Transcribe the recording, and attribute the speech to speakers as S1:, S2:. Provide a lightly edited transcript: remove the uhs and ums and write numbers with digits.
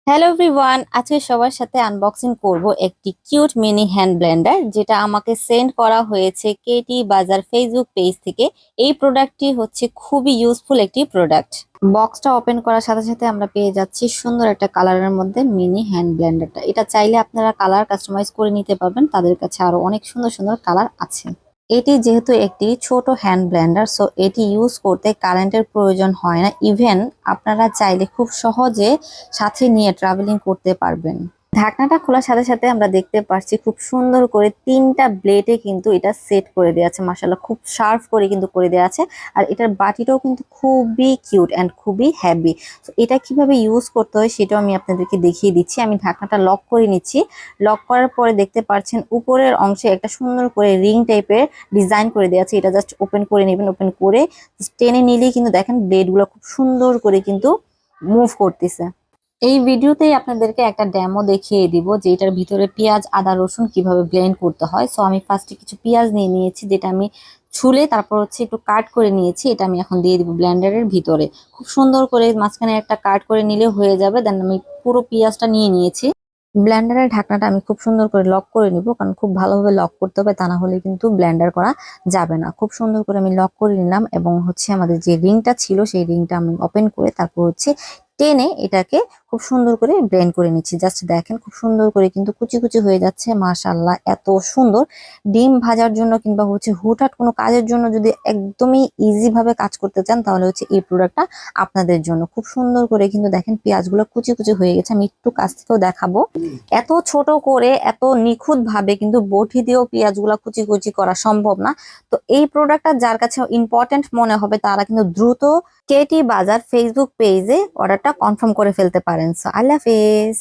S1: Hello everyone, আজকে সবার সাথে আনবক্সিং করব একটি কিউট মিনি হ্যান্ড ব্লেন্ডার, যেটা আমাকে সেন্ড করা হয়েছে কেটি বাজার ফেসবুক পেজ থেকে। এই প্রোডাক্টটি হচ্ছে খুবই ইউজফুল একটি প্রোডাক্ট। বক্সটা ওপেন করার সাথে সাথে আমরা পেয়ে যাচ্ছি সুন্দর একটা কালারের মধ্যে মিনি হ্যান্ড ব্লেন্ডারটা। এটা চাইলে আপনারা কালার কাস্টমাইজ করে নিতে পারবেন, তাদের কাছে আরো অনেক সুন্দর সুন্দর কালার আছে। এটি যেহেতু একটি ছোট হ্যান্ড ব্লেন্ডার, সো এটি ইউজ করতে কারেন্টের প্রয়োজন হয় না। ইভেন আপনারা চাইলে খুব সহজে সাথে নিয়ে ট্রাভেলিং করতে পারবেন। ঢাকনাটা খোলার সাথে সাথে আমরা দেখতে পাচ্ছি খুব সুন্দর করে তিনটা ব্লেডে কিন্তু এটা সেট করে দেওয়া আছে। মাশাআল্লাহ, খুব শার্প করে কিন্তু করে দেওয়া আছে। আর এটার বাটিটাও কিন্তু খুবই কিউট অ্যান্ড খুবই হেভি। তো এটা কিভাবে ইউজ করতে হয় সেটাও আমি আপনাদেরকে দেখিয়ে দিচ্ছি। আমি ঢাকনাটা লক করে নিচ্ছি। লক করার পরে দেখতে পাচ্ছেন উপরের অংশে একটা সুন্দর করে রিং টাইপের ডিজাইন করে দেওয়া আছে। এটা জাস্ট ওপেন করে নেবেন। ওপেন করে টেনে নিলেই কিন্তু দেখেন ব্লেডগুলো খুব সুন্দর করে কিন্তু মুভ করতেছে। এই ভিডিওতেই আপনাদেরকে একটা ডেমো দেখিয়ে দিব যে এটার ভিতরে পেঁয়াজ আদা রসুন কিভাবে ব্লেন্ড করতে হয়। সো আমি ফার্স্টে কিছু পেঁয়াজ নিয়ে নিয়েছি, যেটা আমি ছুলে তারপর হচ্ছে একটু কাট করে নিয়েছি। এটা আমি এখন দিয়ে দিব ব্লেন্ডারের ভিতরে। খুব সুন্দর করে মাঝখানে একটা কাট করে নিলে হয়ে যাবে। দেন আমি পুরো পেঁয়াজটা নিয়ে নিয়েছি। ব্লেন্ডারের ঢাকনাটা আমি খুব সুন্দর করে লক করে নিব, কারণ খুব ভালোভাবে লক করতে হবে, তা না হলে কিন্তু ব্লেন্ডার করা যাবে না। খুব সুন্দর করে আমি লক করে নিলাম এবং হচ্ছে আমাদের যে রিংটা ছিল সেই রিংটা আমি ওপেন করে তারপর হচ্ছে টেনে এটাকে খুব সুন্দর করে ব্লেন্ড করে নিচ্ছি। জাস্ট দেখেন খুব সুন্দর করে কিন্তু কুচি কুচি হয়ে যাচ্ছে। মাশাআল্লাহ, এত সুন্দর। ডিম ভাজার জন্য কিংবা হচ্ছে হুটহাট কোনো কাজের জন্য যদি একদমই ইজি ভাবে কাজ করতে চান, তাহলে হচ্ছে এই প্রোডাক্টটা আপনাদের জন্য। খুব সুন্দর করে কিন্তু দেখেন পেঁয়াজগুলো কুচি কুচি হয়ে গেছে। আমি একটু কাছ থেকেও দেখাবো। এত ছোট করে এত নিখুঁত ভাবে কিন্তু বটি দিয়েও পেঁয়াজগুলা কুচি কুচি করা সম্ভব না। তো এই প্রোডাক্টটা যার কাছে ইম্পর্টেন্ট মনে হবে তারা কিন্তু দ্রুত কেটি বাজার ফেসবুক পেজে অর্ডারটা কনফার্ম করে ফেলতে পারেন। সো আল্লাহ হাফেজ।